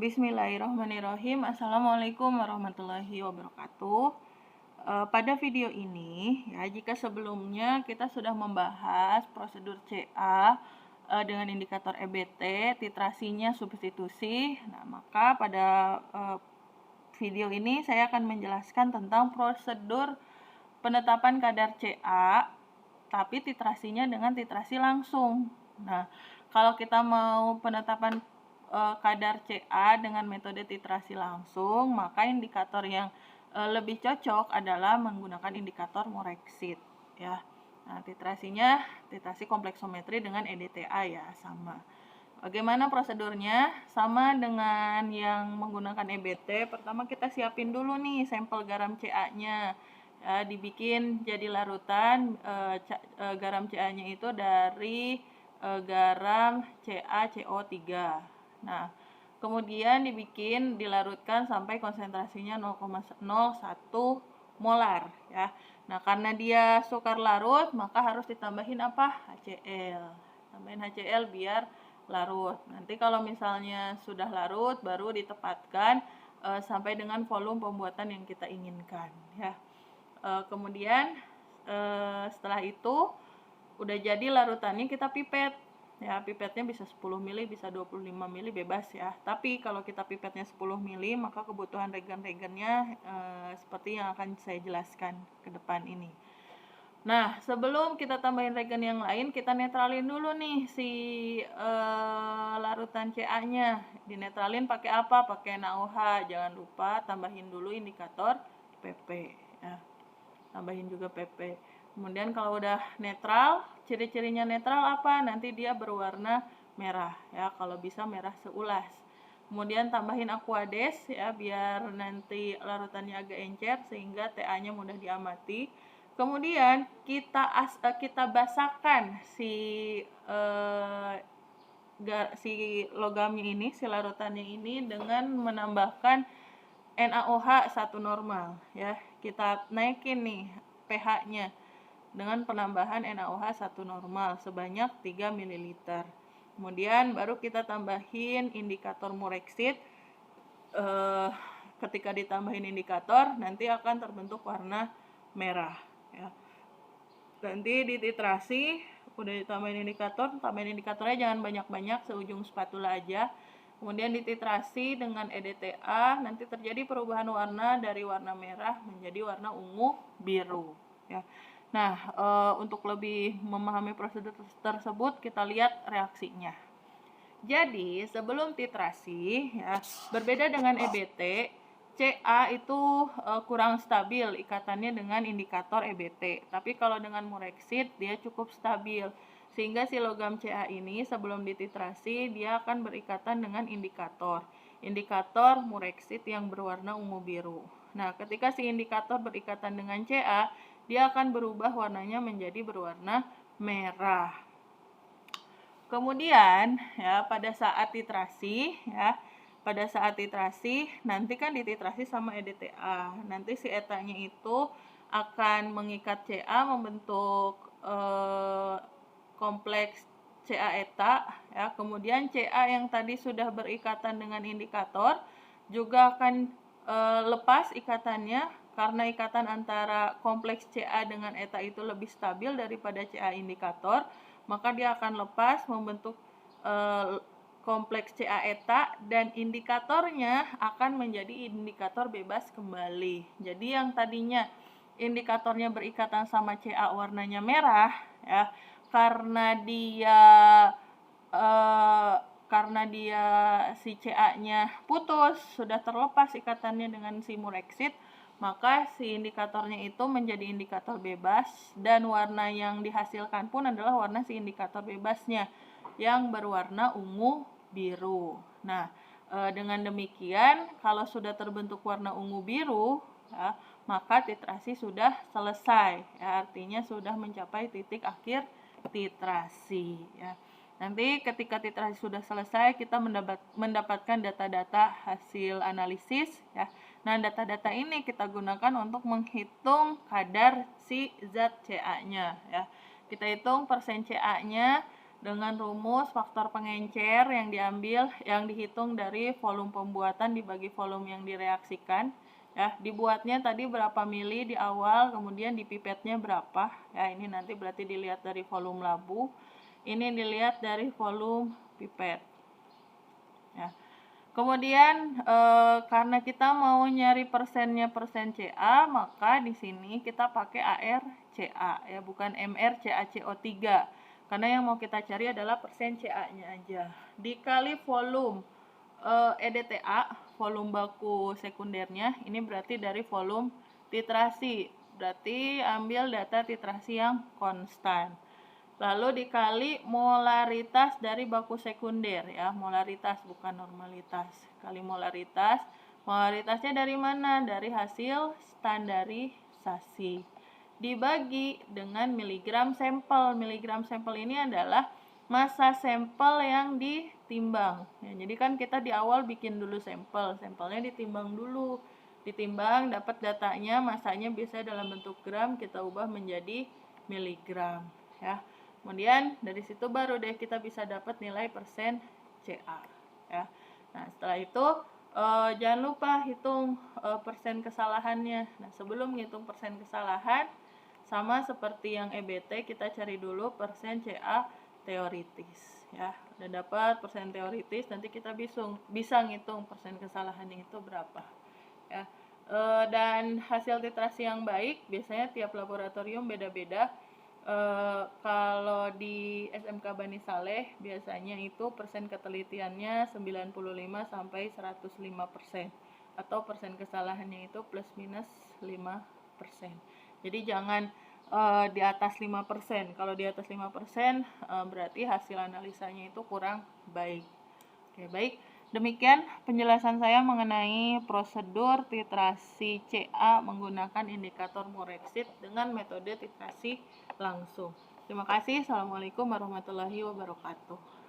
Bismillahirrahmanirrahim. Assalamualaikum warahmatullahi wabarakatuh. Pada video ini, ya, jika sebelumnya kita sudah membahas prosedur CA dengan indikator EBT, titrasinya substitusi. Nah, maka pada video ini saya akan menjelaskan tentang prosedur penetapan kadar CA, tapi titrasinya dengan titrasi langsung. Nah, kalau kita mau penetapan kadar CA dengan metode titrasi langsung, maka indikator yang lebih cocok adalah menggunakan indikator Morex-Sheet, ya. Nah, titrasi kompleksometri dengan EDTA, ya, sama. Bagaimana prosedurnya? Sama dengan yang menggunakan EBT. Pertama kita siapin dulu nih sampel garam CA-nya. Ya, dibikin jadi larutan. Garam CA-nya itu dari garam CaCO3. Nah, kemudian dilarutkan sampai konsentrasinya 0,01 molar, ya. Nah, karena dia sukar larut, maka harus ditambahin apa? HCl. Tambahin HCl biar larut. Nanti kalau misalnya sudah larut, baru ditepatkan sampai dengan volume pembuatan yang kita inginkan, ya. Kemudian setelah itu udah jadi larutannya, kita pipet. Ya, pipetnya bisa 10 ml, bisa 25 ml, bebas, ya. Tapi kalau kita pipetnya 10 ml, maka kebutuhan reagen-reagennya seperti yang akan saya jelaskan ke depan ini. Nah, sebelum kita tambahin reagen yang lain, kita netralin dulu nih si larutan CA-nya. Dinetralin pakai apa? Pakai NaOH. Jangan lupa tambahin dulu indikator PP, ya. Tambahin juga PP. Kemudian kalau udah netral, ciri-cirinya netral apa? Nanti dia berwarna merah, ya, kalau bisa merah seulas. Kemudian tambahin aquades, ya, biar nanti larutannya agak encer sehingga TA-nya mudah diamati. Kemudian kita basahkan si logamnya ini, si larutannya ini dengan menambahkan NaOH 1 normal, ya. Kita naikin nih pH-nya dengan penambahan NaOH 1 normal sebanyak 3 ml. Kemudian baru kita tambahin indikator Morex-Sheet. Ketika ditambahin indikator, nanti akan terbentuk warna merah, ya. Nanti dititrasi, udah ditambahin indikator, tambahin indikatornya jangan banyak-banyak, seujung spatula aja. Kemudian dititrasi dengan EDTA, nanti terjadi perubahan warna dari warna merah menjadi warna ungu biru, ya. Nah, untuk lebih memahami prosedur tersebut, kita lihat reaksinya. Jadi, sebelum titrasi, ya, berbeda dengan EBT, CA itu kurang stabil ikatannya dengan indikator EBT. Tapi kalau dengan Morex-Sheet, dia cukup stabil. Sehingga si logam CA ini sebelum dititrasi, dia akan berikatan dengan indikator Morex-Sheet yang berwarna ungu biru. Nah, ketika si indikator berikatan dengan CA, dia akan berubah warnanya menjadi berwarna merah. Kemudian, ya, pada saat titrasi, nanti kan dititrasi sama EDTA. Nanti si etanya itu akan mengikat CA membentuk kompleks CA eta, ya. Kemudian CA yang tadi sudah berikatan dengan indikator juga akan lepas ikatannya. Karena ikatan antara kompleks CA dengan eta itu lebih stabil daripada CA indikator, maka dia akan lepas membentuk kompleks CA eta, dan indikatornya akan menjadi indikator bebas kembali. Jadi yang tadinya indikatornya berikatan sama CA warnanya merah, ya, karena dia si CA-nya putus, sudah terlepas ikatannya dengan si Morex-Sheet, maka si indikatornya itu menjadi indikator bebas, dan warna yang dihasilkan pun adalah warna si indikator bebasnya yang berwarna ungu biru. Nah, dengan demikian, kalau sudah terbentuk warna ungu biru, ya, maka titrasi sudah selesai, ya, artinya sudah mencapai titik akhir titrasi, ya. Nanti ketika titrasi sudah selesai, kita mendapatkan data-data hasil analisis, ya. Nah, data-data ini kita gunakan untuk menghitung kadar si zat CA-nya, ya. Kita hitung persen CA-nya dengan rumus faktor pengencer yang dihitung dari volume pembuatan dibagi volume yang direaksikan. Ya, dibuatnya tadi berapa mili di awal, kemudian di pipetnya berapa. Ya, ini nanti berarti dilihat dari volume labu. Ini dilihat dari volume pipet. Ya. Kemudian karena kita mau nyari persennya persen CA, maka di sini kita pakai ArCA ya, bukan MrCaCO3. Karena yang mau kita cari adalah persen CA-nya aja. Dikali volume EDTA, volume baku sekundernya, ini berarti dari volume titrasi. Berarti ambil data titrasi yang konstan. Lalu dikali molaritas dari baku sekunder ya, molaritas bukan normalitas. Kali molaritas. Molaritasnya dari mana? Dari hasil standarisasi. Dibagi dengan miligram sampel. Miligram sampel ini adalah massa sampel yang ditimbang. Ya, jadi kan kita di awal bikin dulu sampel. Sampelnya ditimbang dulu. Ditimbang, dapat datanya, masanya biasanya dalam bentuk gram, kita ubah menjadi miligram ya. Kemudian dari situ baru deh kita bisa dapat nilai persen CA ya. Nah, setelah itu jangan lupa hitung persen kesalahannya. Nah, sebelum menghitung persen kesalahan, sama seperti yang EBT, kita cari dulu persen CA teoritis ya. Udah dapat persen teoritis, nanti kita bisa ngitung persen kesalahannya itu berapa ya. Dan hasil titrasi yang baik biasanya tiap laboratorium beda-beda. Kalau di SMK Bani Saleh biasanya itu persen ketelitiannya 95 sampai 105%, atau persen kesalahannya itu plus minus 5%. Jadi jangan di atas 5%. Kalau di atas 5% berarti hasil analisanya itu kurang baik. Oke, baik. Demikian penjelasan saya mengenai prosedur titrasi CA menggunakan indikator Morexit dengan metode titrasi langsung. Terima kasih. Assalamualaikum warahmatullahi wabarakatuh.